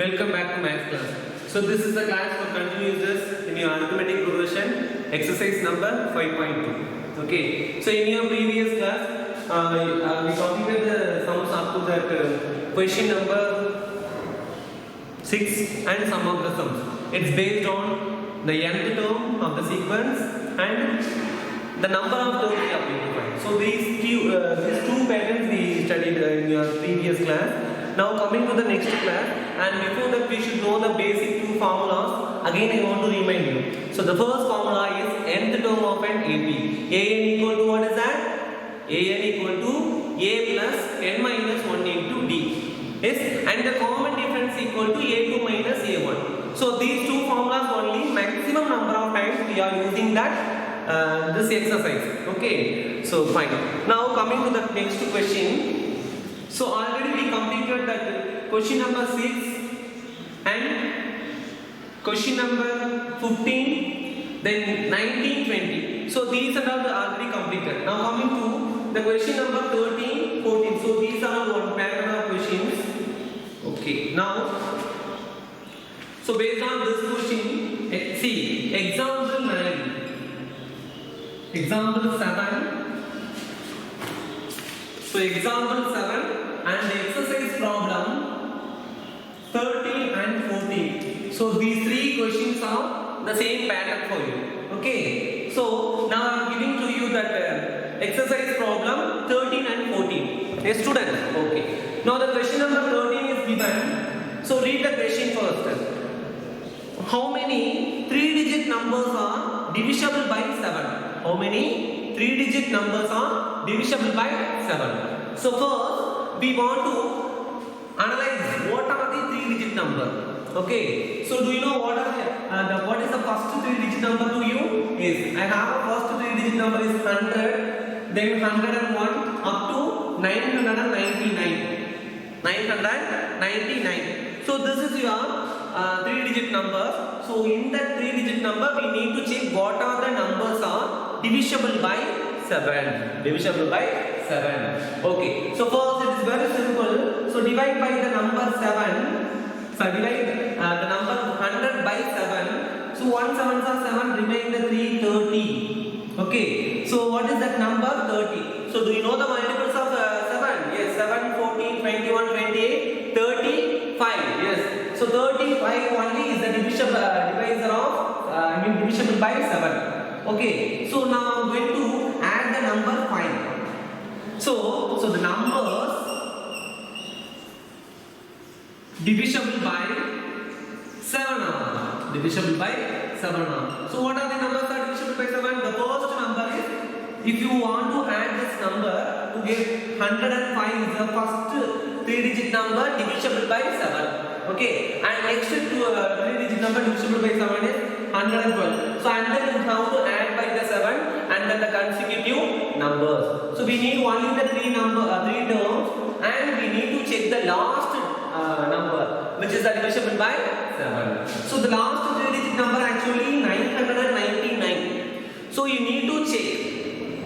welcome back to maths class. So this is the class for continuous in your arithmetic progression, exercise number 5.2. Okay. So in your previous class, we completed the sums up to that question number 6 and some of the sums. It's based on the nth term of the sequence and the number of terms we have to find. So these two patterns we studied in your previous class. Now coming to the next class, and before that we should know the basic two formulas. Again I want to remind you. So the first formula is nth term of an AP. An equal to what is that? An equal to a plus n minus 1 into d. Yes, and the common difference equal to a2 minus a1. So these two formulas only, maximum number of times we are using that this exercise. Okay, so fine. Now coming to the next question. So already we completed that question number 6 and question number 15, then 19, 20. So these are all already completed. Now coming to the question number 13, 14. So these are one pattern of questions. Okay. Now, so based on this question, see example 9, example 7. So example 7 and exercise problem 13 and 14. So these three questions are the same pattern for you. Okay. So now I am giving to you that exercise problem 13 and 14. A student. Okay. Now the question number 13 is given. So read the question first. How many 3-digit numbers are divisible by 7? How many 3-digit numbers are divisible by 7? So first we want to analyze what are the 3-digit numbers. Okay. So do you know what are what is the first 3-digit number to you? Is I have a first 3-digit number is 100, then 101 up to 999. 999. So this is your 3-digit number. So in that 3-digit number we need to check what are the numbers are divisible by 7. Divisible by 7. Okay. So first it is very simple. So divide by the number 7. So divide the number 100 by 7. So 1 7s are 7, remain the 3, 30. Okay. So what is that number? 30. So do you know the multiples of 7? Yes, 7, 14, 21, 28, 35. Yes. So 35 only is the divisible divisor of divisible by 7. Okay. So now I am going to add the number 5. So the numbers divisible by 7 are divisible by 7 are. So what are the numbers that are divisible by 7? The first number is, if you want to add this number to get 105 is the first 3-digit number divisible by 7. Okay, and next to 3-digit number divisible by 7 is 112. So and then you have to add by the 7 and then the consecutive numbers. So we need only the 3 terms and we need to check the last number which is the divisible by 7. So the last 3-digit number actually 999. So you need to check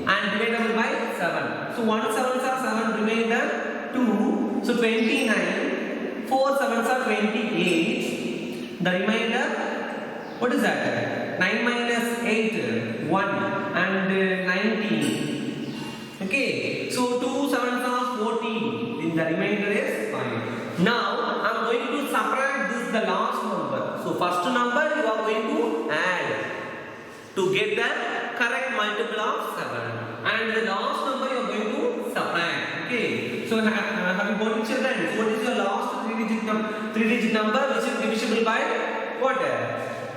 and divisible by 7. So 1 7s are 7, remainder 2. So 29. 4 7s are 28. The remainder, what is that? 9 minus 8, 1 and 19. Okay. So 2 7s are 14. Then the remainder is 5. Now I am going to subtract this the last number. So first number you are going to add to get the correct multiple of 7. And the last number you are going to subtract. Okay. So have you got it, children? So what is your last 3-digit number which is divisible by what?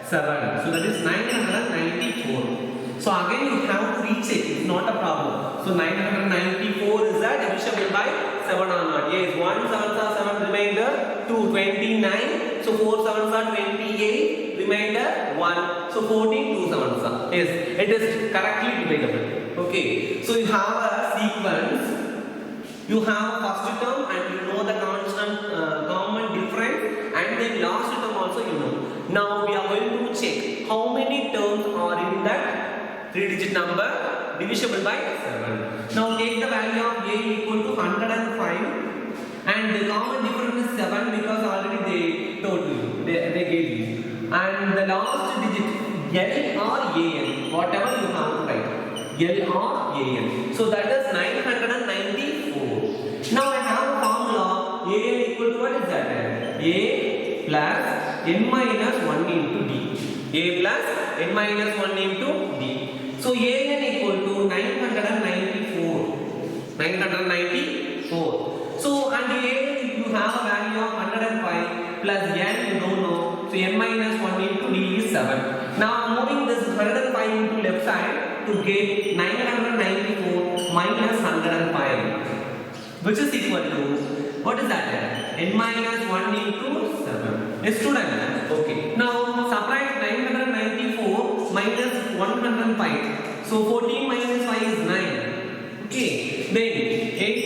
7. So that is 994. So again you have to recheck. It's not a problem. So 994 is that divisible by 7 or not? Yes. 1 7s are 7, remainder 2, 29. So 4 7s are 28, remainder 1. So 14, 2 7s are. Yes, it is correctly divisible. Okay. So you have a sequence. You have first term and you know the constant common difference, and then last term also you know. Now we are going to check how many terms are in that 3-digit number divisible by 7. Now take the value of a equal to 105 and the common difference is 7 because already they told and the last digit L or AN, whatever you have to write, L or AN. So that is 994. Now I have a formula. AN equal to what is that? A plus n minus 1 into D. A plus n minus 1 into D. So AN equal to 994. 994. So and AN you have a value of 105 plus n you don't know. So n minus 1 into D is 7. Now moving this 105 into left side to get 994 minus 105, which is equal to what is that? N minus 1 into 7. Yes, student. Okay. Now subtract 994 minus 105. So 14 minus 5 is 9. Okay. Then 8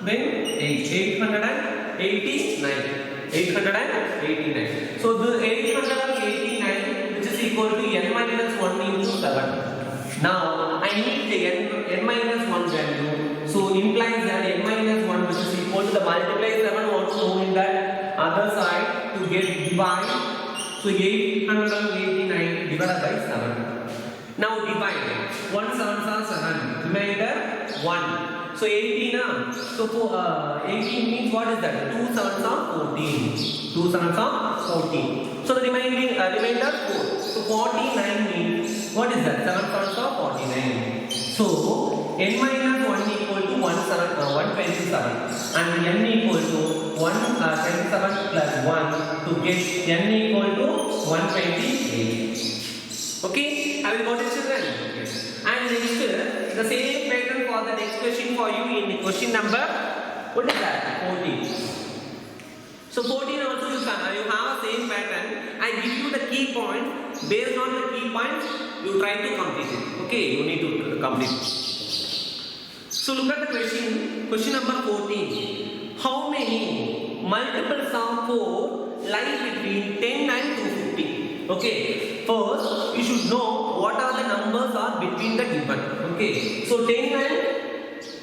then 889. 889. So the 889 which is equal to n minus 1 into 7. Now I need the n minus 1 value. So implies that n minus 1 which is equal to the multiply 7 also in that other side to get divide. So 889 divided by 7. Now divide. 1 7s are 7. Remainder 1. So 18. So 18 means what is that? 2 7s are 14. 2 7s are 14. So the remainder 4. So 49 means what is that? 7 7s are 49. So n minus 1 equal to 127 and n equal to 127 plus 1 to get n equal to 128. Okay, have you got it, children? Yes. And next, the same pattern for the next question for you in question number, what is that? 14. So 14 also you have the same pattern. I give you the key points. Based on the key points, you try to complete it. Okay, you need to complete it. So look at the question. Question number 14. How many multiples of 4 lie between 10 and 250? Okay, first you should know what are the numbers are between the given. Okay, so 10 and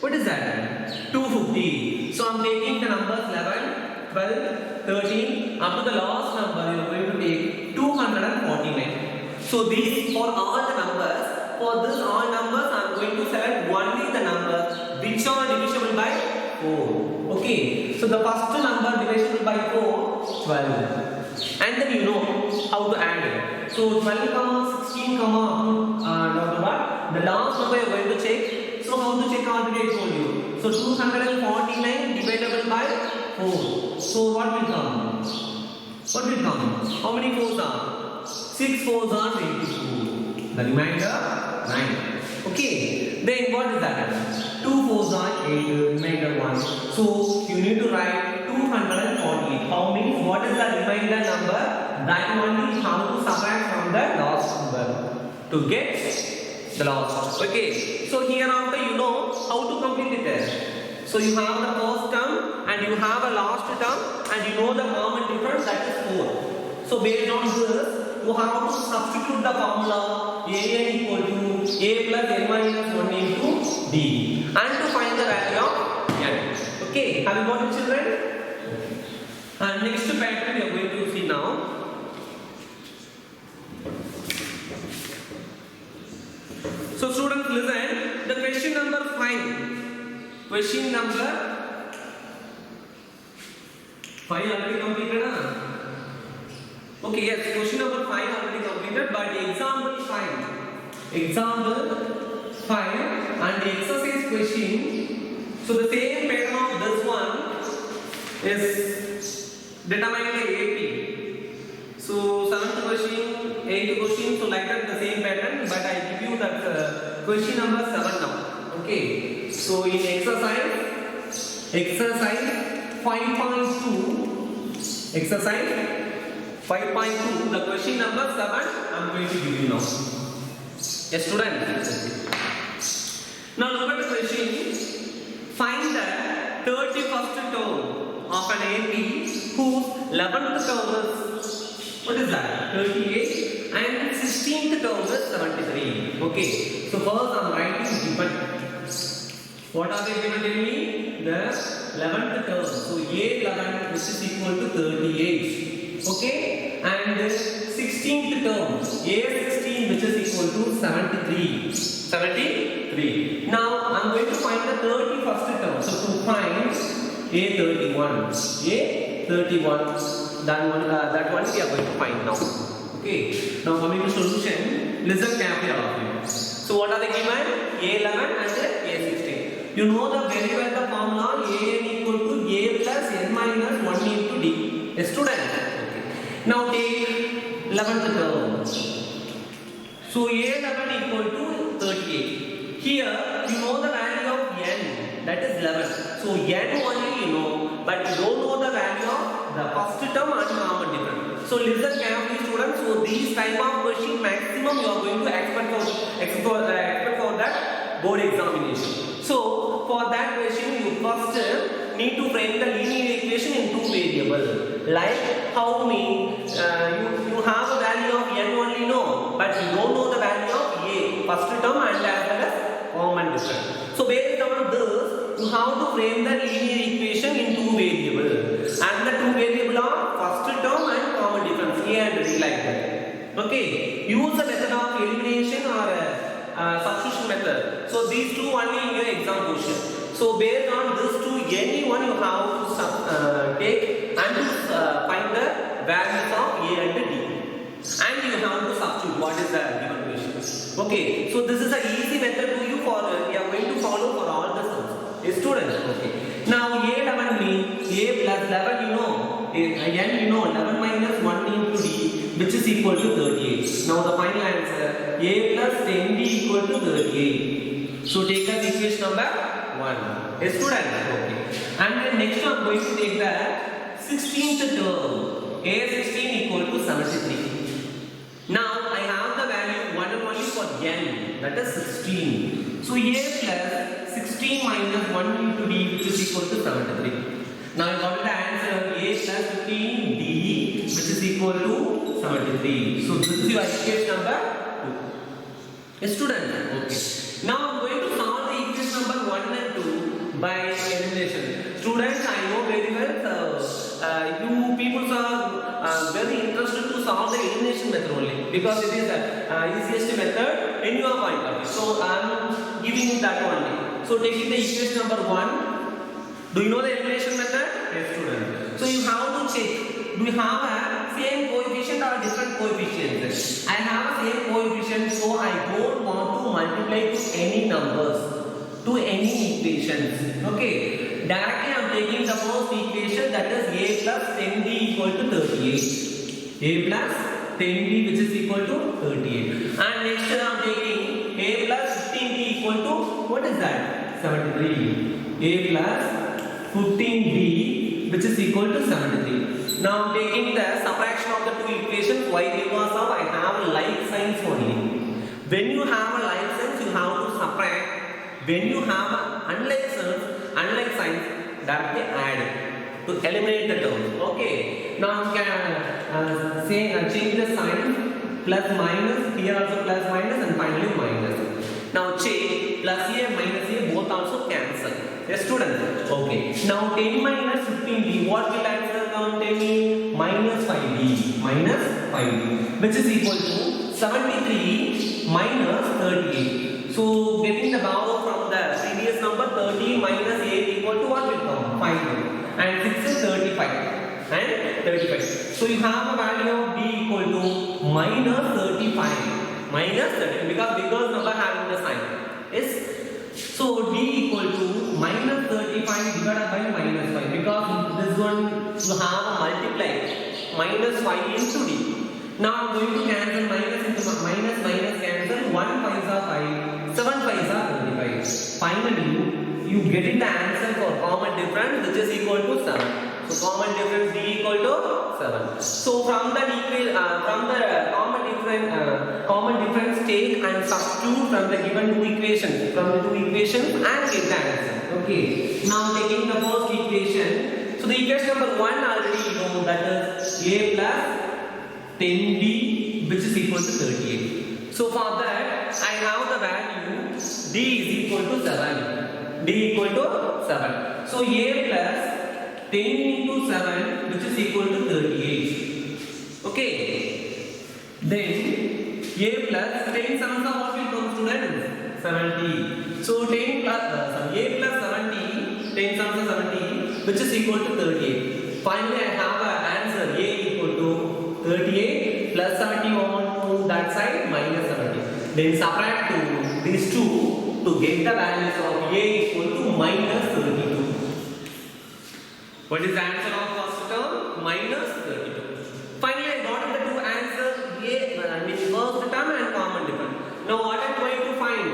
what is that? 250. So I'm taking the numbers 11, 12, 13 up to the last number. You are going to take 249. So these for all the numbers. For this all numbers, I am going to select only the number which are divisible by 4. Okay, so the first number divisible by 4, 12. And then you know how to add it. So 12, 16, the last number you are going to check. So how to check already I told you. So 249 divisible by 4. So what will come? What will come? How many 4s are? 6 4s are 22. The remainder 9. Okay. Then what is that? 2 4s are 8. Remainder 1. So you need to write 240. How many? What is the remainder number? That one is how to subtract from the last number to get the last. Okay. So here after you know how to complete it. So you have the first term and you have a last term and you know the common difference, that is 4. So based on this, you have to substitute the formula AN equal to A plus n minus 1 into D and to find the value of n. Okay, have you got it, children? And next pattern we are going to see now. So students, listen, the question number 5. Question number 5 already completed, huh? Okay, yes, question number 5 already completed, but example 5. Example 5 and the exercise question. So the same pattern of this one is determined by AP. So 7th question, 8th question, so like that the same pattern, but I give you that question number 7 now. Okay, so in exercise 5.2, exercise 5.2, the question number 7 I am going to give you now. Yes, student. Now look at the question. Find the 31st term of an AP whose 11th term is, what is that? 38 and 16th term is 73. Okay, so first I am writing given. What are they given to me? The 11th term. So A11 which is equal to 38. Okay, and 73. 73. Now I'm going to find the 31st term. So to find A31, that one we are going to find now. Okay. Now coming to solution, listen carefully all of you. So what are they given? A11 and A16. You know the very well the formula A equal to A plus n minus 1 into D. A student. Okay. Now take 11th term. So A11 equal to 38. Here you know the value of n, that is 11. So n only you know, but you don't know the value of the first term and common difference. So listen carefully students. So these type of question maximum you are going to expect for that board examination. So for that question you first need to frame the linear equation in two variables. Like how many you have a value of n only know, but you don't know the value of a first term and as well as common difference. So based on this, you have to frame the linear equation in two variables, and the two variables are first term and common difference a and b like that. Okay, use the method of elimination or substitution method. So these two only in your exam question. So based on these two, anyone you have to take and to find the values of a and d, and you have to substitute what is the given question. Okay, so this is an easy method to you for we are going to follow for all the sums. Students, okay. Now A11 means A plus 11 you know, n you know 11 minus 1 into d, which is equal to 38. Now the final answer A plus 10d equal to 38. So take as equation number 1. Student, okay. And then next I am going to take the 16th term. A16 equal to 73. Now I have the value 1 and only for n, that is 16. So A plus 16 minus 1 into d, which is equal to 73. Now I got the answer A plus 15d, which is equal to 73. So this is your equation number 2. Student, okay. Now I am going to solve the equation number 1 and 2 by elimination. Students, I know very well you people are very interested to solve the elimination method only, because it is the easiest method in your point of view. So I am giving you that only. So taking the equation number 1, do you know the elimination method? Yes, student. So you have to check, do you have a same coefficient or different coefficients? I have a same coefficient, so I don't want to multiply to any numbers, to any equations. Okay. Directly I am taking the first equation, that is a plus 10d equal to 38. A plus 10d which is equal to 38. And next I am taking a plus 15d equal to, what is that? 73. A plus 15d which is equal to 73. Now I am taking the subtraction of the two equations. Why? Because of I have like signs only. When you have a like signs, you have to subtract. When you have unlike signs, directly add to eliminate the terms. Okay. Now you can change the sign, plus minus, here also plus minus, and finally minus. Now change plus a minus a both also cancel. Yes, student. Okay. Now 10 minus 15d, what will answer now? Tell me. Minus 5d. Minus 5d, which is equal to 73 minus 38. So getting the power from the previous number, 30 minus 8 equal to what will come? 5. And 6 is 35. And 35. So you have a value of d equal to minus 35. Minus 30, because number having the sign. Yes. So d equal to minus 35 divided by minus 5. Because this one you have a multiply. Minus 5 into d. Now I am going to cancel minus into minus cancel. 1 5s are 5. 7 5s are 25. Finally, you getting the answer for common difference, which is equal to 7. So common difference d equal to 7. So from the common difference take and substitute from the given two equations, and get the answer. Okay. Now taking the first equation. So the equation number 1 already you know, that is a plus 10d which is equal to 38. So for that I have the value d is equal to 7. D equal to 7. So a plus 10 into 7 which is equal to 38. Okay. Then a plus 10 7s are what 70. So 10 plus, sorry, 8 plus 70, 10 times 70, which is equal to 38. Finally, I have an answer. A equal to 38 plus 70 on that side minus 70. Then subtract these two to get the values of A equal to minus 32. What is the answer of first term? Minus 32. Finally, I got the two answers, first term and common difference. Now, what I am going to find?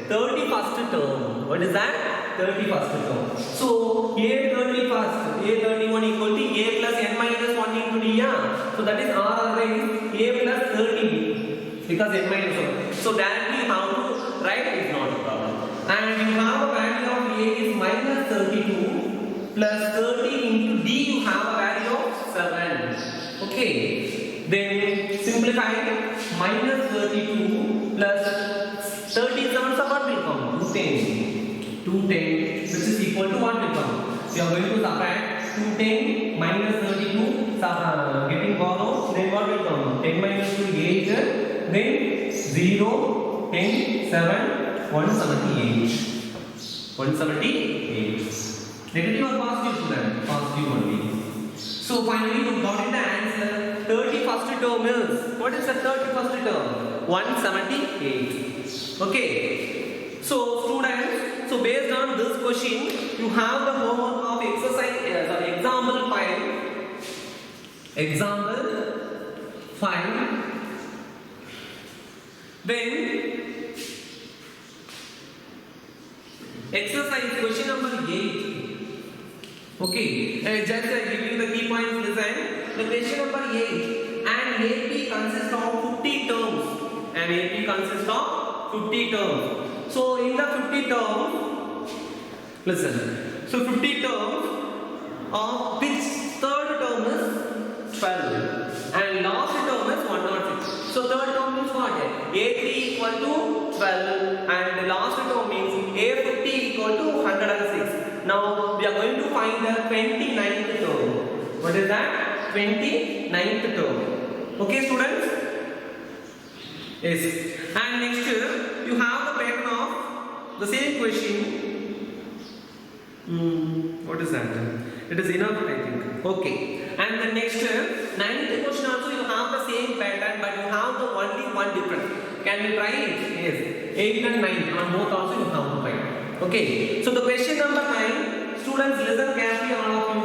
31st term. What is that? 31st term. So, A31 equal to A plus n minus 1 into D. So, that is R raised A plus 30 because n minus 1. So, directly how to write is not a problem. And you have a value of A is minus 32 plus 30 into D, you have a value of 7. Okay. Then simplify minus 32 plus 37, so what will come? 210. 210, which is equal to what will come? We are going to subtract 210 minus 32, getting borrowed, then what will come? 10 minus 2 8, then 0, 10, 7, 178. 178. Negative or positive student? Positive only. So finally you got in the answer. 31st term is, what is the 31st term? 178. Okay. So students, so based on this question, you have the homework of exercise, example 5. Example 5. Then exercise question number 8. Okay, just give you the key points. Listen, the question number 8. An AP consists of 50 terms. An AP consists of 50 terms. So in the 50 terms, listen. So 50 terms, of which third term is 12, and last term is 106. So third term means what? A3 equal to 12, and the last term means A50 equal to 106. Now we are going to find the 29th term. What is that? 29th term. Okay, students? Yes. And next, you have the pattern of the same question. What is that? It is enough, I think. Okay. And the next, 9th question also you have the same pattern, but you have the only one difference. Can we try it? Yes. 8 and 9 on both also you have to find. Okay. So the question number 9, students listen carefully, all of you.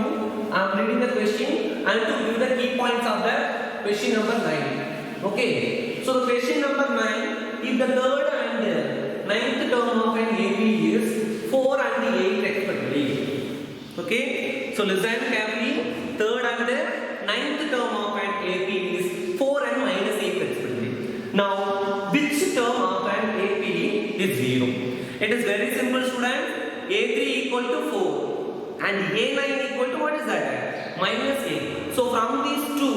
I am reading the question and to give the key points of the question number 9. Okay. So the question number 9, if the third and 9th term of an AP is 4 and 8 respectively. Okay. So listen carefully. Third and 9th term of an AP is 4 and minus 8 respectively. Now, which term of an AP is 0? It is very simple, students. A3 equal to 4 and A9 equal to what is that? Minus 8. So from these two,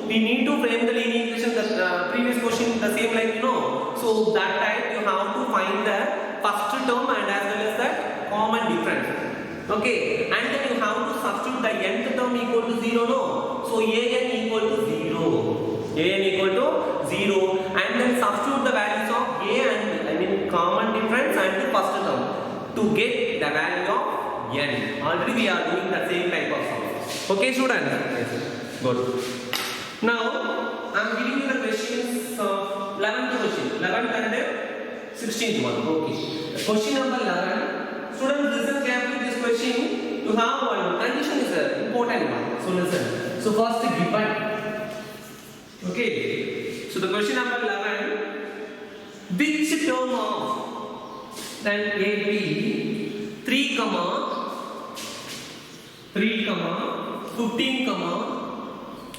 we need to frame the linear equation. The previous question, the same like you know. So that time you have to find the first term and as well as the common difference. Okay, and then you have to substitute the nth term equal to 0, no? So an equal to 0. An equal to 0, and then substitute the values of a and common difference and the first term to get the value of n. Already we are doing the same type of sum. Okay, students? Yes. Good. Now I am giving you the questions of 11th question, 11th and 16th one. Okay. Question number 11. Students, listen carefully this question. You have one condition is an important one. So listen. So first given. Okay. So the question number 11. Which term of then AP 3, 15,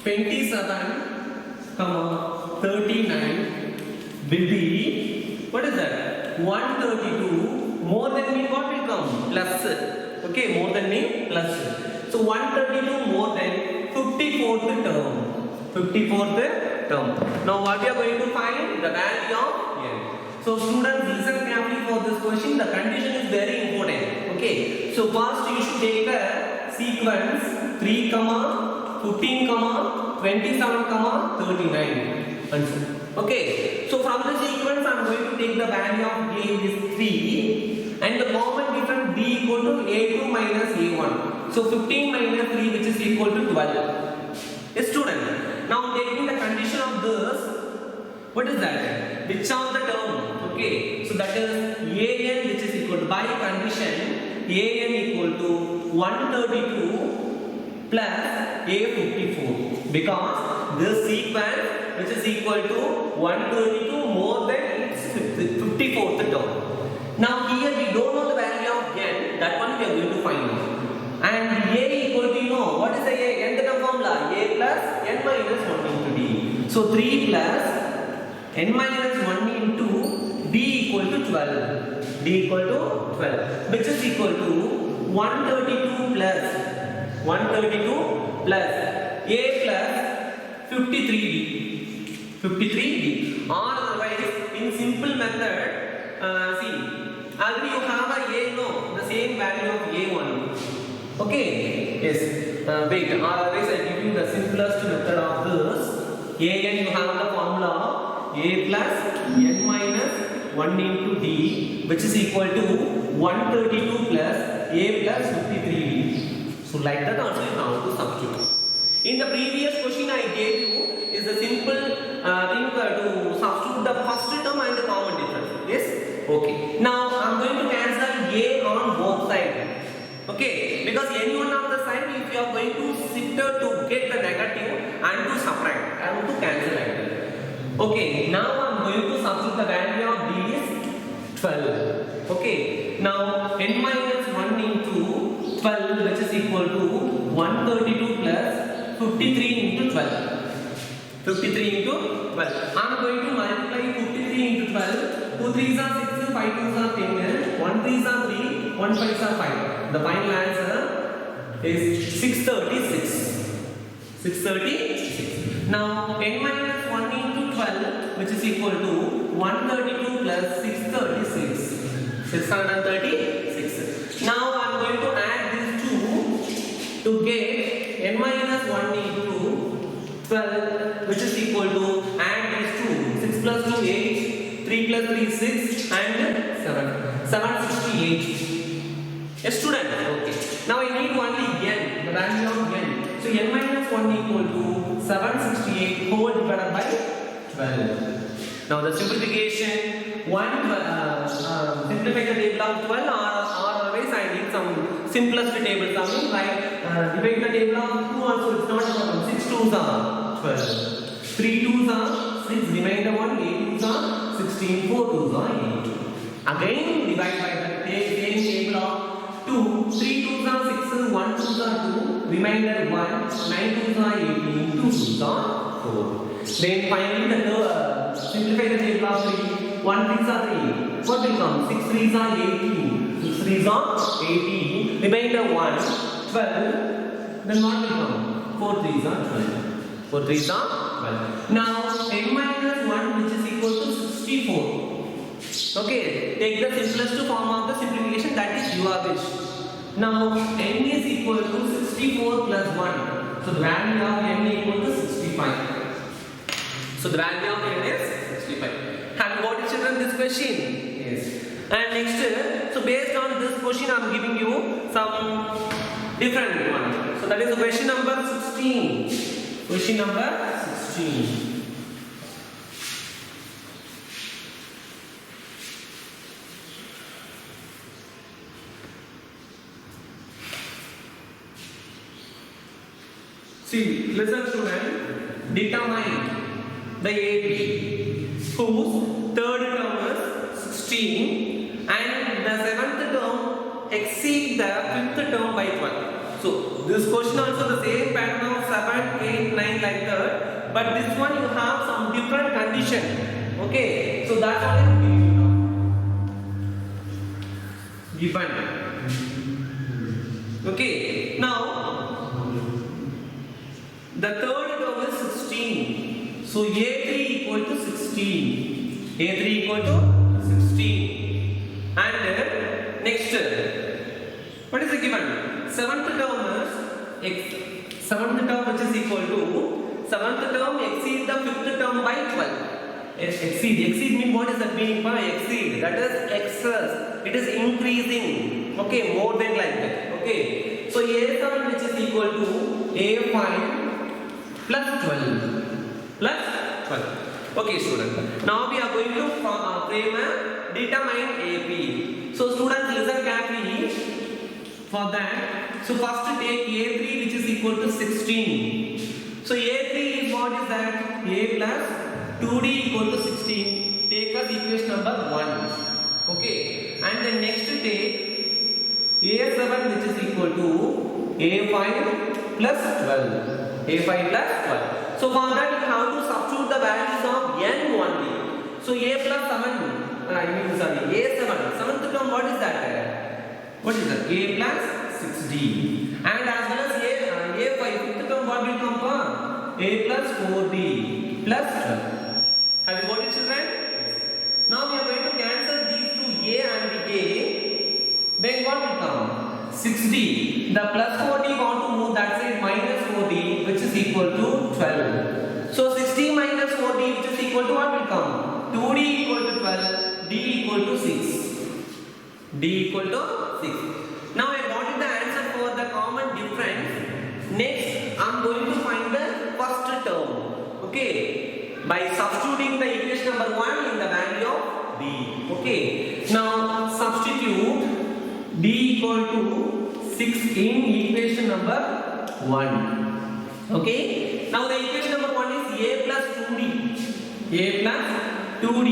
27, 39 will be, what is that? 132 more than mean what will come? Plus. Okay, more than mean plus. So 132 more than 54th term. 54th term. Now what we are going to find? The value of n. So students, listen carefully for this question. The condition is very important. Okay. So first you should take a sequence 3, 15, 27, 39. answer. Okay, so from the sequence I am going to take the value of a is 3 and the common difference b equal to a2 minus a1. So 15 minus 3 which is equal to 12. Yes student, now taking the condition of this, what is that? Which of the term? Okay, so that is an which is equal to, by condition an equal to 132 plus a54, because this sequence which is equal to 132 more than its 54th term. Now here we don't know the value of n, that one we are going to find out. And a equal to, you know, what is the a? Nth term formula, a plus n minus 1 into d. So 3 plus n minus 1 into d equal to 12. D equal to 12, which is equal to 132 plus a plus 53d. 53d. Or otherwise, in simple method, see, already you have a a, no, the same value of a1. Okay, yes. Wait, or otherwise I give you the simplest method of this. an you have the formula a plus n minus 1 into d, which is equal to 132 plus a plus 53d. So like that also you have to substitute. In the previous question I gave you is a simple thing to substitute the first term and the common difference. Yes? Okay. Now I am going to cancel a on both sides. Okay? Because any one of the side, if you are going to shift to get the negative and to subtract, I want to cancel it. Okay. Now I am going to substitute the value of d is 12. Okay. Now n minus 1 into 12, which is equal to 132 plus 53 into 12. 53 into 12. I am going to multiply 53 into 12. 2 3s are 6, 5 2s are 10, 1 3s are 3, 1 5s are 5. The final answer is 636. 636. Now n minus 1 into 12, which is equal to 132 plus 636. 636. Now I am going to add these two to get n minus 1 into 12, which is equal to, add these two, 6 plus 2 8, 3 plus 3 6 and 7. 768. Yes student? Okay. Now I need only n, the value of n. So n minus 1 equal to 768 whole divided by 12. Now the simplification, simplify the table of 12 or otherwise I need some simplest table, something like divide the table of 2 also, it's not a problem. 6 2s are 12, 3 2s are 6, remainder 1, 8 2s are 16, 4 2s are 8. Again divide by the same table of 2, 3 2s are 6, 1 2s are 2, remainder 1, 9 2s are 18, 2 2s are 4. Then finally simplify the table of 3, 1 3s are 3, what will come? 6 3s are 18, 6 3s are 18, remainder 1, 12, then what will come? 4 3s are 12. 4 3s are 12. Now n minus 1 which is equal to 64. Okay, take the simplest form of the simplification, that is your wish. Now n is equal to 64 plus 1. So the value of n equal to 65. So the value of n is 65. Have you got it children this question? Yes. And next, so based on this question I am giving you some different one. So that is the question number 16. Question number 16. See, listen student, determine the AP whose third term is 16 and the seventh term exceed the fifth term by 12. So this question also the same pattern of 7, 8, 9 like that, but this one you have some different condition. Okay, so that's what is given. Okay, now the third term is 16. So A3 equal to 16. A3 equal to 16. And next, what is the given? Seventh term is seventh term which is equal to, seventh term exceeds the fifth term become by 12. Exceed means what is that meaning by exceed? That is excess. It is increasing. Okay, more than like that. Okay. So A7 which is equal to A5 plus 12. Plus 12. Okay, student. Now we are going to frame a determine AP. So students, listen carefully for that. So first take A3 which is equal to 16. So A3 is what is that? A plus 2D equal to 16. Take as equation number 1. Okay. And then next take A7 which is equal to A5 plus 12. A5 plus 12. So for that you have to substitute the values of n only. So A plus 7. A7. Seventh term, what is that? What is that? A plus 6D. And as well as A5. Fifth term, what will come from? A plus 4D plus 12. Have you got it, children? Now we are going to cancel these two A and A. Then what will come? 6D. The plus 4D want to move that side minus 4D which is equal to 12. So 6D minus 4D which is equal to what will come? 2D equal to 12. D equal to 6. D equal to 6. Now I got the answer for the common difference. Next I am going to find the first term. Okay. By substituting the equation number 1 in the value of D. Okay. Now substitute D equal to 6 in equation number 1. Okay. Now the equation number 1 is A plus 2D. A plus 2D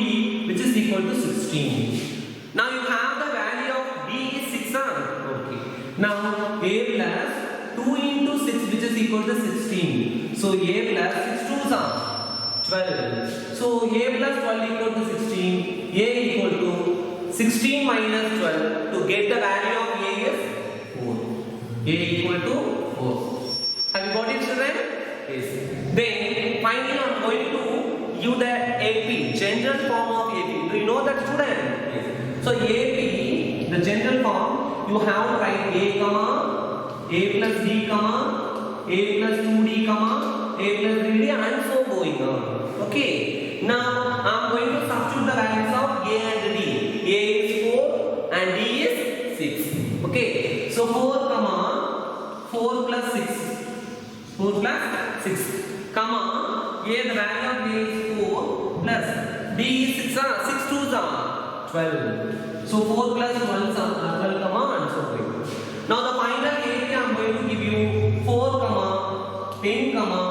which is equal to 16. Now you have the value of D is 6. Okay. Now A plus 2 into 6 which is equal to 16. So A plus 6 2s are 12. So A plus 12 equal to 16. A equal to 16 minus 12. To get the value of A is 4. A equal to 4. Have you got it, children? Yes. Then finally I am going to use the AP, general form of AP. Do you know that, student? Yes. So AP, the general form, you have to write A comma, A plus D comma, A plus 2D comma, A plus 3D and so going on. Okay. Now I am going to substitute the values of A and D. A is 4 and D is 6. Okay. So 4 comma 4 plus 6. 4 plus 6 comma A, the value of A is 4 plus D is 6. 6 2s are 12. So 4 plus 12 comma and so going. Now the final area I am going to give you 4 comma 10 comma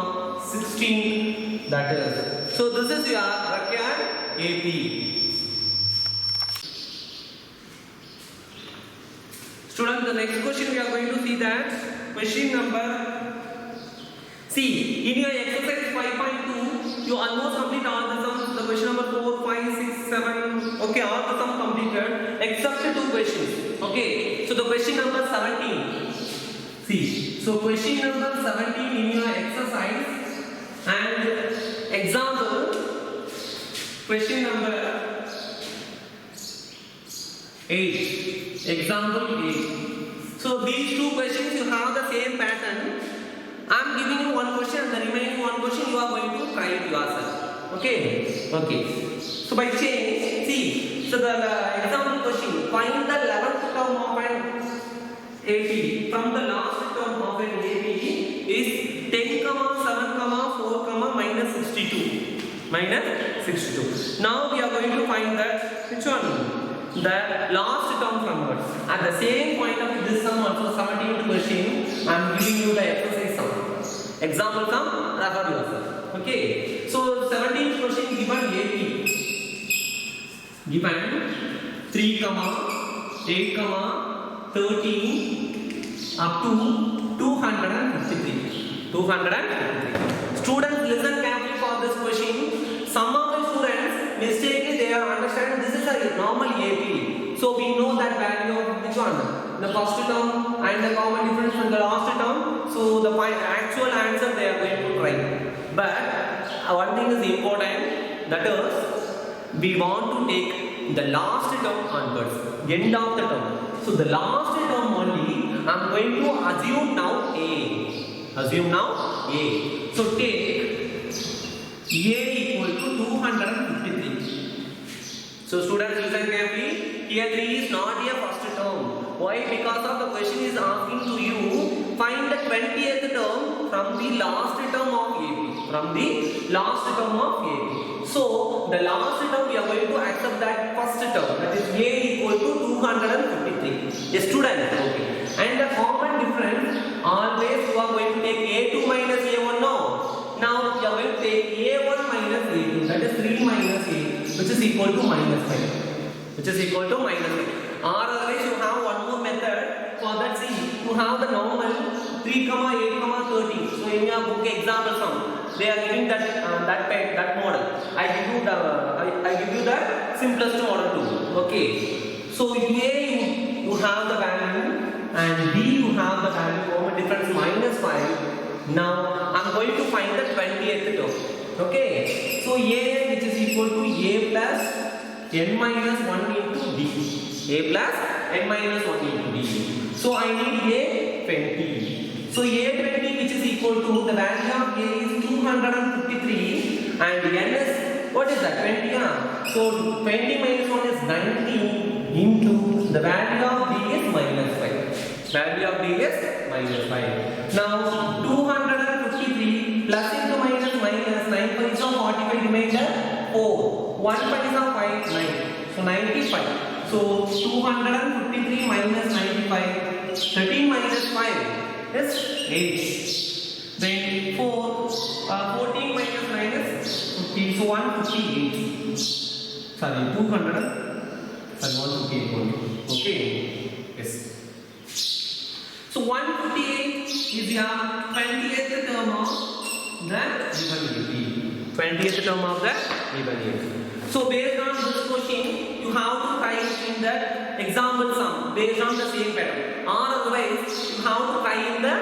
16, that is. So this is your required AP. Students, the next question we are going to see that question number. See, in your exercise 5.2, you almost complete all the sums. The question number 4, 5, 6, 7. Okay, all the sums completed except 2 questions. Okay, so the question number 17. See, so question number 17 in your exercise. And example, question number 8. Example 8. So these 2 questions you have the same pattern. I am giving you one question and the remaining one question you are going to try it yourself. Okay? Okay. So by change, see, so the example question, find the 11th term of an AP. From the last term of an AP is 10 comma 7 comma 4 comma minus 62. Minus 62. Now we are going to find that which one? The last term from what? At the same point of this sum also 17th question, I am giving you the exercise sum. Example sum, refer yourself. Okay. So 17th question given AP. Given 3 comma 8 comma 13 up to 253. 253. Students, listen carefully for this question. Some of the students mistakenly they are understanding this is a normal AP. So we know that value of which one? The first term and the common difference from the last term. So the actual answer they are going to try. But one thing is important, that is we want to take the last term onwards, end of the term. So the last term only I am going to assume now A. Assume now A. So take A equal So students, listen carefully. Here 3 is not a first term. Why? Because of the question is asking to you find the 20th term from the last term of AP. From the last term of AP. So the last term we are going to accept that first term, that is A equal to 253. Yes student. Okay. And the common difference, always you are going to take A2 minus A1 now. Now you are going to take A1 minus A2, that is 3 minus A, which is equal to minus 5. Which is equal to minus 5. Or otherwise you have one more method. For that, see, you have the normal 3, 8, 30. So in your book example sum, they are giving that that model. I give you the simplest model too. Okay. So A you have the value and B you have the value. Common difference minus 5. Now I am going to find the 20th term. Okay. So A which is equal to A plus n minus 1 into D. A plus n minus 1 into D. So I need A20. So A20 which is equal to the value of A is 253 and n is, what is that? 20. So 20 minus 1 is 19 into the value of D is minus 5. Value of D is minus 5. Now 253 plus into minus 9 5 is 45 remainder 4. 1 5 is 5 9. So 95. So 253 minus 95, 13 minus 5 is 8. Then 14 minus 9 is 50. So 158. Sorry, 158 only. Okay. Yes. So 158 is the 20th term of the given AP. 20th term of the given AP. So based on this question, you have to write in that example sum based on the same pattern. Or otherwise, you have to try in the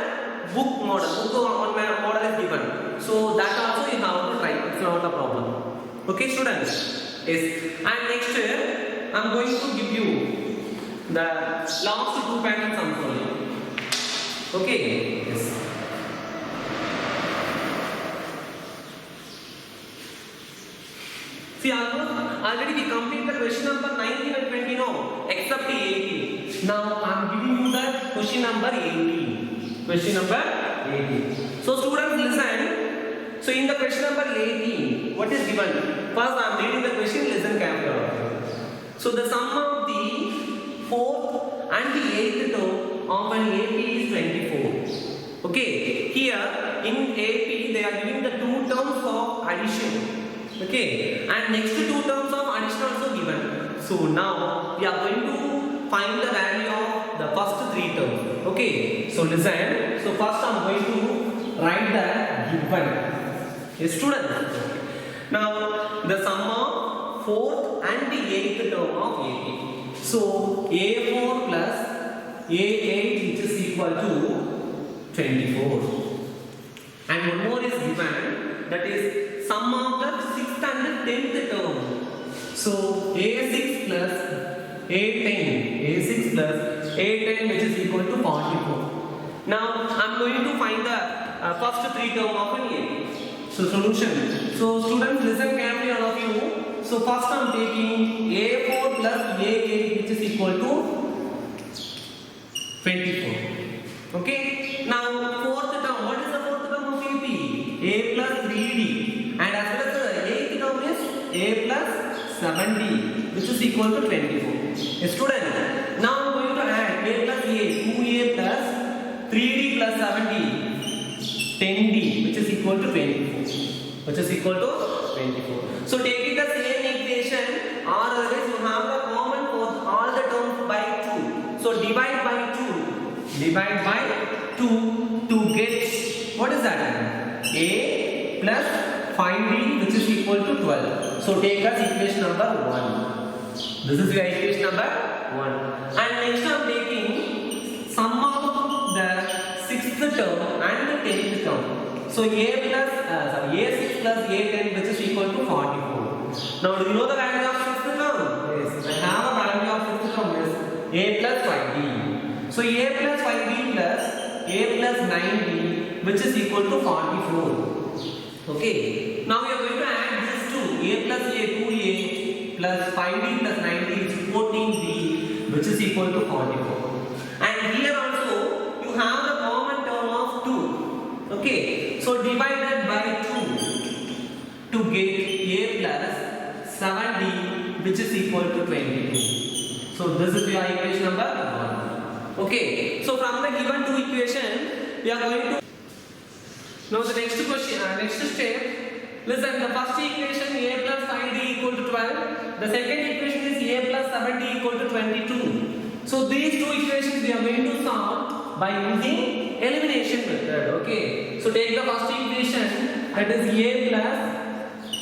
book model. Book model is given. So that also you have to try. It's not a problem. Okay, students. Yes. And next, I'm going to give you the last 2 pattern sums only. Okay. Yes. See, already we completed the question number 19 and 20 now, except the 18. Now I am giving you the question number 18. Question number 18. So students listen. So in the question number 18, what is given? First I am reading the question, listen carefully. So the sum of the 4th and the 8th term of an AP is 24. Okay, here in AP they are giving the 2 terms of addition. Okay, and next 2 terms of addition also given. So now we are going to find the value of the first 3 terms. Okay, so listen. So first I am going to write the given. Yes, students. Now the sum of 4th and the 8th term of AP. So A4 plus A8 which is equal to 24. And one more is given, that is sum of the 6th and the 10th term. So A6 plus A10, A6 plus A10 which is equal to 44. Now I am going to find the first 3 term of an AP. So solution. So students listen carefully all of you. So first I am taking A4 plus A8 which is equal to 24. Okay. Now 4th term. What is the 4th term of AP? A plus 3D. And as well as the 8th term is A plus 7D which is equal to 24. A student. Now I am going to add A plus A, 2A plus 3D plus 7D, 10D which is equal to 24. Which is equal to 24. So taking the same equation, or otherwise you have the common for all the terms by 2. So divide by 2. Divide by 2 to get, what is that? A plus 5D which is equal to 12. So take as equation number 1. This is your equation number 1. And next I am taking sum of the 6th term and the 10th term. So A6 plus A10 which is equal to 44. Now do you know the value of 6th term? Yes. I have a value of 6th term is A plus 5D. So A plus 5D plus A plus 9D which is equal to 44. Okay. Now we are going to add these two. A plus A, 2A plus 5d plus 9d is 14d, which is equal to 44. And here also you have the common term of 2. Okay, so divided by 2 to get a plus 7d, which is equal to 22. So this is your equation number 1. Okay, so from the given two equation, we are going to now the next question, next step. Listen, the first equation a plus 5d equal to 12. The second equation is a plus 7d equal to 22. So these two equations we are going to solve by using elimination method. Okay. So take the first equation, that is a plus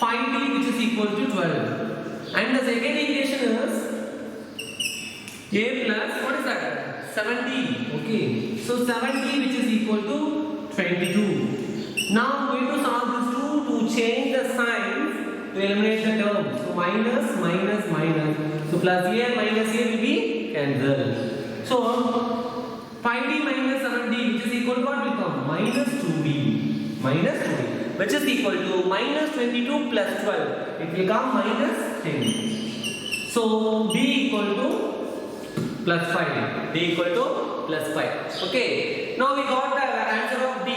5d, which is equal to 12. And the second equation is a plus, what is that? 7d. Okay. So 7d, which is equal to 22. Now I'm going to solve this to change the sign to eliminate the term. So minus, minus, minus. So plus a and minus a will be cancelled. So 5d minus 7d, which is equal to what will come? Minus 2d. Minus 2d, which is equal to minus 22 plus 12. It will come minus 10. So b equal to plus 5. d equal to plus 5. Okay. Now we got the answer of d.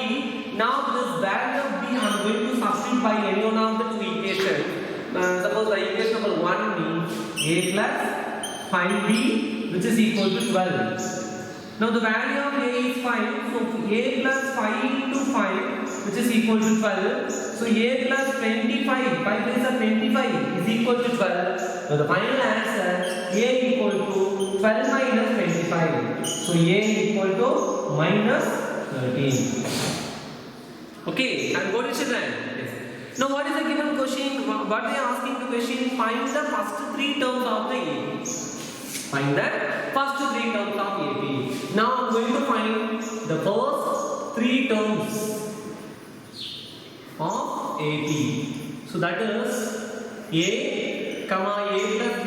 Now this value of b I am going to substitute by any one of the two equations. Suppose the equation number 1 means a plus 5b, which is equal to 12. Now the value of a is 5. So a plus 5 into 5, which is equal to 12. So a plus 25, 5 plus 25 is equal to 12. Now the final answer, a equal to 12 minus 25. So a equal to minus 13. Okay, and what is it then? Yes. Now what is the given question? What they are asking the question? Find the first three terms of the AP. Find the first three terms of AP. Now I am going to find the first three terms of AP. So that is A, comma A plus B,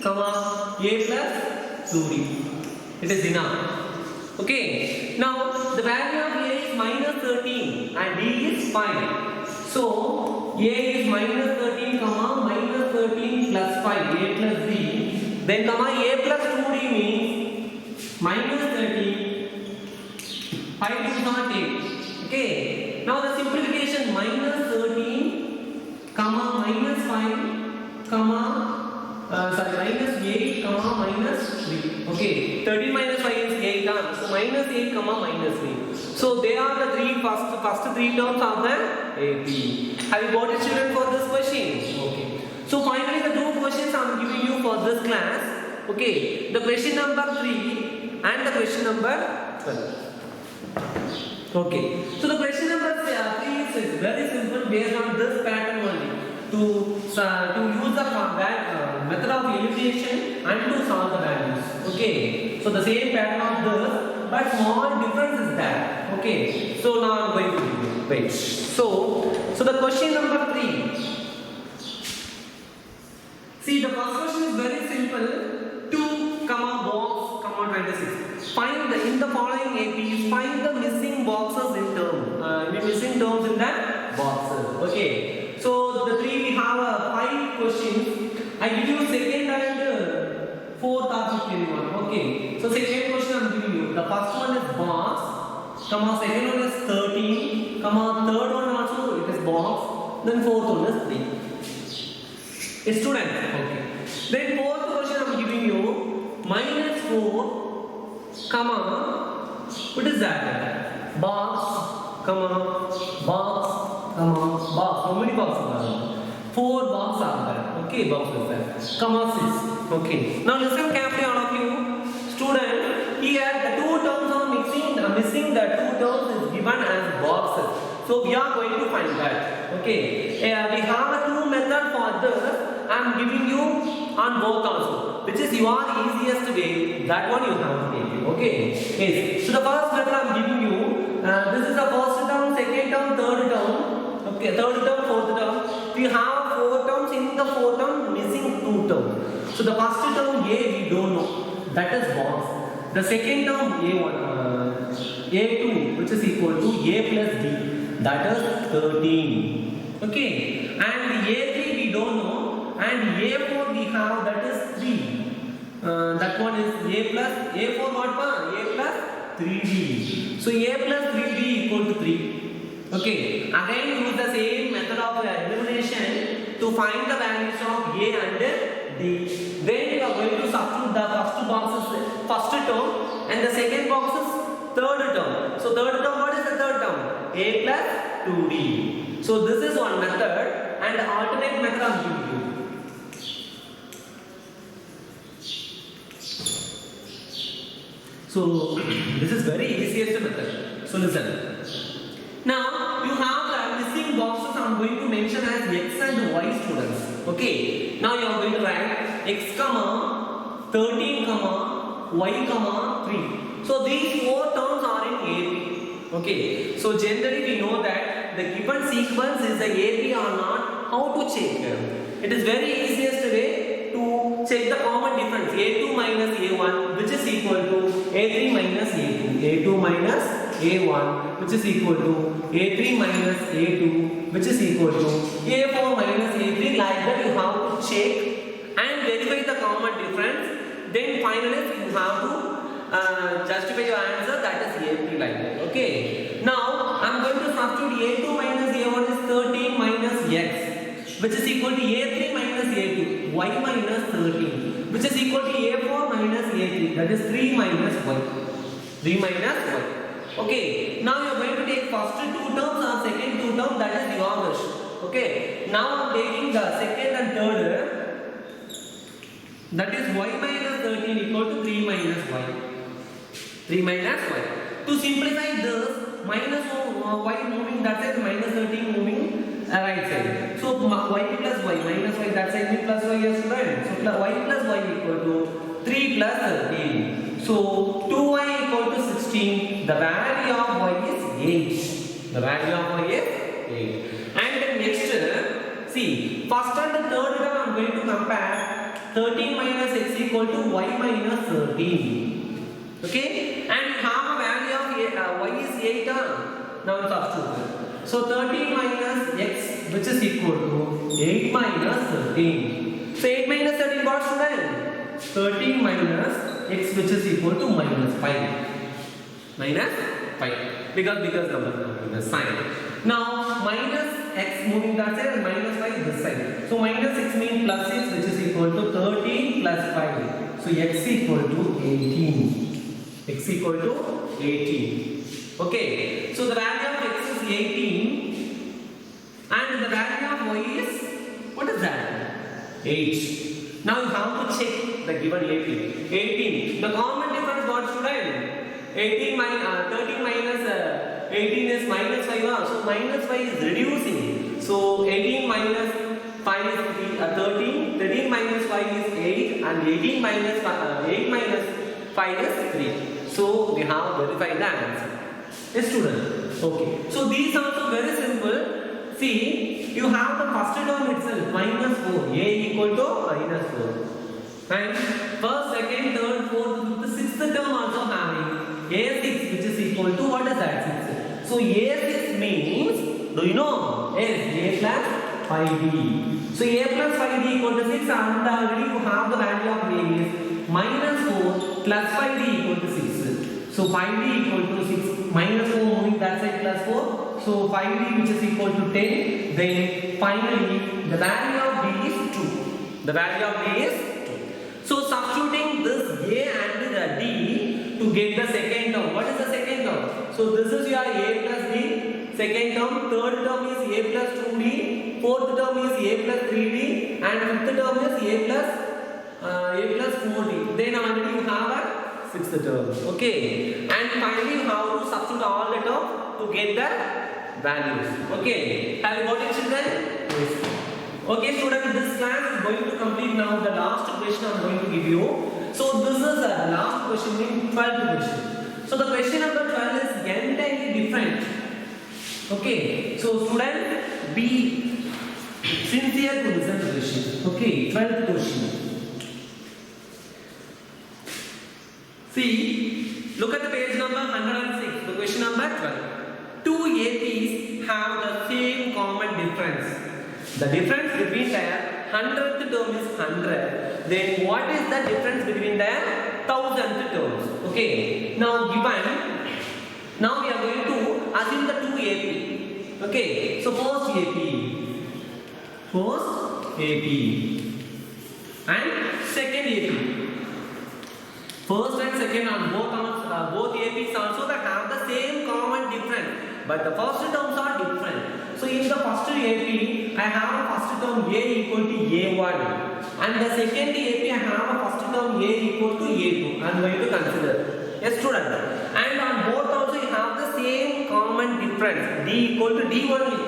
comma A plus 2D. It is enough. Okay. Now the value of a is minus 13 and d is 5. So a is minus 13 comma minus 13 plus 5, a plus b. Then comma a plus 2d means minus 13, 5 is not 8. Okay. Now the simplification, minus 13 comma minus 5 comma minus 8 comma minus 3. Okay, 13 minus 5 is 8 terms. So minus 8 comma minus 3. So they are the first three terms of the AP. Have you got it, children, for this question? Okay. So finally the two questions I am giving you for this class. Okay, the question number 3 and the question number 12. Okay. So the question number 3 is very simple, based on this pattern only. To use the method of elimination and to solve the values. Okay. So the same pattern of this, but small difference is there. Okay. So now I am going to give you. Wait. So the question number 3. See, the first question is very simple. 2, box, 26. Find in the following APs, find the missing boxes in term. Missing terms in that boxes. Okay. So the 3 we have 5 questions. I give you second and fourth of anyone. Okay. So second question I am giving you. The first one is box, second one is 13, third one also it is box, then fourth one is 3. A student. Okay. Then fourth question I am giving you minus 4, what is that? Box, box. Box. How many boxes are there? 4 boxes are there. Okay, boxes there. 6. Okay. Now listen carefully, all of you. Student, here the two terms are missing the two terms is given as boxes. So we are going to find that. Okay. We have a two method for this. I am giving you on both also, which is your easiest way. That one you have to take it. Okay. Yes. So the first method I am giving you. This is the first term, second term, third term. Okay, third term, fourth term. We have 4 terms. In the 4 term, missing 2 terms. So the first term A we don't know. That is box. The second term A1, A2, which is equal to A plus B. That is 13. Okay. And A3 we don't know. and A4 we have, that is 3. That one is A plus A4 what pa? A plus 3D. So A plus 3D equal to 3. Okay. Again use the same method of elimination to find the values of A and D. Then you are going to substitute the first box is first term and the second box is third term. So third term, what is the third term? A plus 2D. So this is one method and alternate method I am giving you. So this is very easiest method. So listen. Now you have the missing boxes I am going to mention as X and Y students. Okay. Now you are going to write X comma 13 comma Y comma 3. So these four terms are in AP. Okay. So generally we know that the given sequence is the AP or not. How to check? It is very easiest way to check the common difference A2 minus A1 which is equal to A3 minus A2. A2 minus A1 which is equal to A3 minus A2 which is equal to A4 minus A3. Like that you have to check and verify the common difference. Then finally you have to justify your answer, that is AP like that. Okay. Now I am going to substitute A2 minus A1 is 13 minus X which is equal to A3 minus A2 Y minus 13 which is equal to A4 minus A3, that is 3 minus Y. 3 minus Y. Okay. Now you are going to take first two terms or second two terms, that is your wish. Okay. Now I am taking the second and third, that is Y minus 13 equal to 3 minus Y. 3 minus Y. To simplify this, minus Y moving that side, minus 13 moving right side. So Y plus Y minus Y that side plus Y is student. So Y plus Y equal to 3 plus 13. So 2Y equal to 16. The value of Y is 8. The value of Y is 8. And then next, see, first and the third term I am going to compare 13 minus X equal to Y minus 13. Okay? And you have a value of Y is 8. Now substitute. So 13 minus X which is equal to 8 minus 13. So 8 minus 13 what student? 13 minus X which is equal to minus 5. Minus 5. Because number sign. Now minus X moving that side and minus 5 this side. So minus 6 means plus 6 which is equal to 13 plus 5. So X equal to 18. X equal to 18. Okay. So the value of X is 18 and the value of Y is, what is that? 8. Now you have to check the given AP. 18. The common difference what student? 13 minus 18 is minus 5. So minus 5 is reducing. So 18 minus 5 is 13. 13 minus 5 is 8 and 8 minus 5 is 3. So we have verified the answer. Yes student. Okay. So these are also very simple. See, you have the first term itself minus 4. A equal to minus 4. And first, second, third, fourth, the sixth term also having A6 which is equal to, what is that? 6. So A6 means, do you know? Yes, A plus 5D. So A plus 5D equal to 6 and already you have the value of A is minus 4 plus 5D equal to 6. So 5D equal to 6, minus 4 moving that side plus 4. So 5D which is equal to 10. Then finally the value of D is 2. The value of D is 2. So substituting this A and the D to get the second term. What is the second term? So this is your A plus D. Second term. Third term is A plus 2D. Fourth term is A plus 3D. And fifth term is A plus 4D. Then already you have a sixth term. Okay. And finally you have to substitute all the terms to get the values. Okay. Have you got it children? Yes. Okay students, this class is going to complete now. The last question I am going to give you. So this is the last question, meaning 12th question. So the question number 12 is entirely different. Okay. So student, be sincere to listen to the question. Okay. 12th question. See, look at the page number 106, the question number 12. Two APs have the same common difference. The difference between their hundredth term is 100, then what is the difference between the thousandth terms? Okay, now given, now we are going to assume the two AP. Okay, so first AP and second AP. First and second on both APs also that have the same common difference, but the first terms are different. So in the first AP, I have a first term A equal to A1, and the second AP I have a first term A equal to A2. I am going to consider. Yes, student. And on both also you have the same common difference. D equal to D only.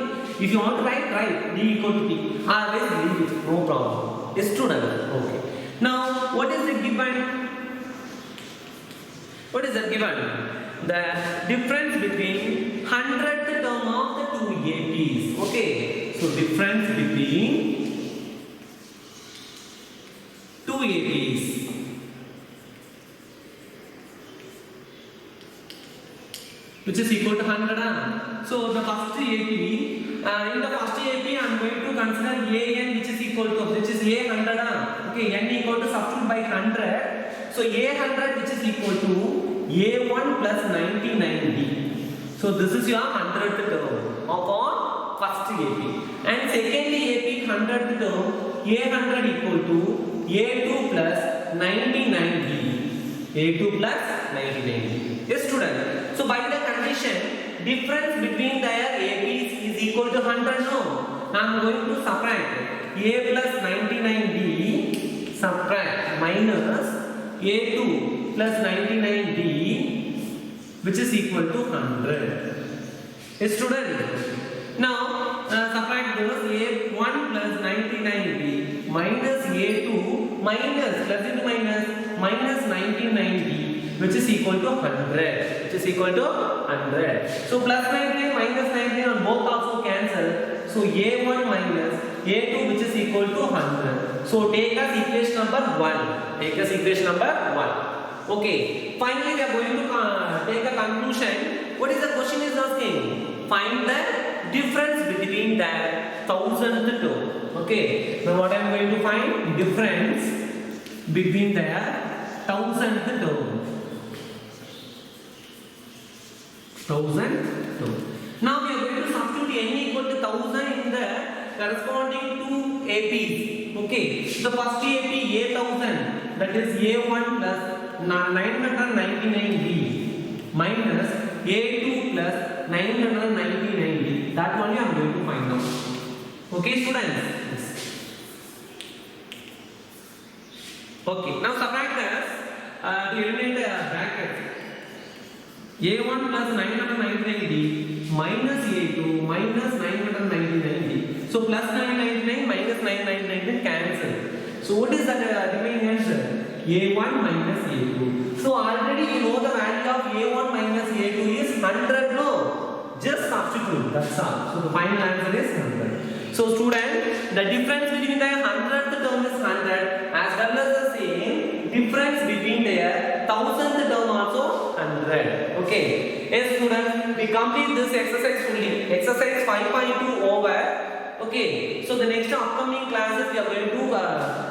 If you want to write D equal to T. Always leave it. No problem. Yes, student. Okay. Now what is the given? What is the given? The difference between 100th term of the two APs. Okay. So difference between two APs. Which is equal to 100. So the first AP, in the first AP I am going to consider AN which is equal to, which is A100. Okay, N equal to substitute by 100. So A100 which is equal to A1 plus 99D. So this is your 100th term of our first AP. And second AP 100th term, A100 equal to A2 plus 99D. A2 plus 99D. Yes, student. So by the condition, difference between their APs is equal to 100. No, I am going to subtract A plus 99D subtract minus A2 plus 99D, which is equal to 100. Yes, student. Now subtract those A1 plus 99D minus A2 minus plus into minus 99D, which is equal to 100. Which is equal to 100. So plus 99 minus 99 on both also cancel. So A1 minus A2 which is equal to 100. So take as equation number 1. Take as equation number 1. Okay. Finally we are going to take a conclusion. What is the question is asking? Find the difference between the 1000th term. Okay. Now what I am going to find? Difference between the 1000th term. 1000 term. Now we are going to substitute n equal to 1000 in the corresponding to APs. Okay. The first AP A1000, that is A1 plus 999D minus A2 plus 999D. That only I am going to find out. Okay, students. Okay. Now subtract this to eliminate the bracket. A1 plus 999D minus A2 minus 999D. So plus 999 minus 999 cancel. So what is that remaining answer? A1 minus A2. So already you know the value of A1 minus A2 is 100. No, just substitute. That's all. So the final answer is 100. So student, the difference between the 100th term is 100, as well as the same difference between their 1000th term also 100. Okay. Yes, students, we complete this exercise fully. Exercise 5.2 over. Okay. So the next upcoming classes we are going to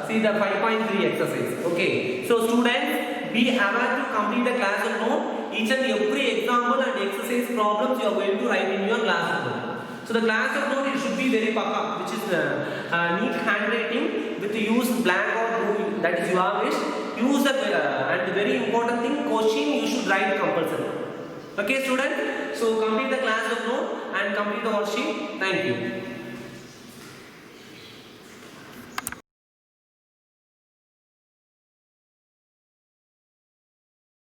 see the 5.3 exercise. Okay. So students, we have to complete the class note. Each and every example and exercise problems you are going to write in your class note. So the class note it should be very pakka, which is neat handwriting with the use black or blue. That is your wish. Use the and the very important thing, question you should write compulsory. Okay, student. So complete the class note and complete the worksheet. Thank you.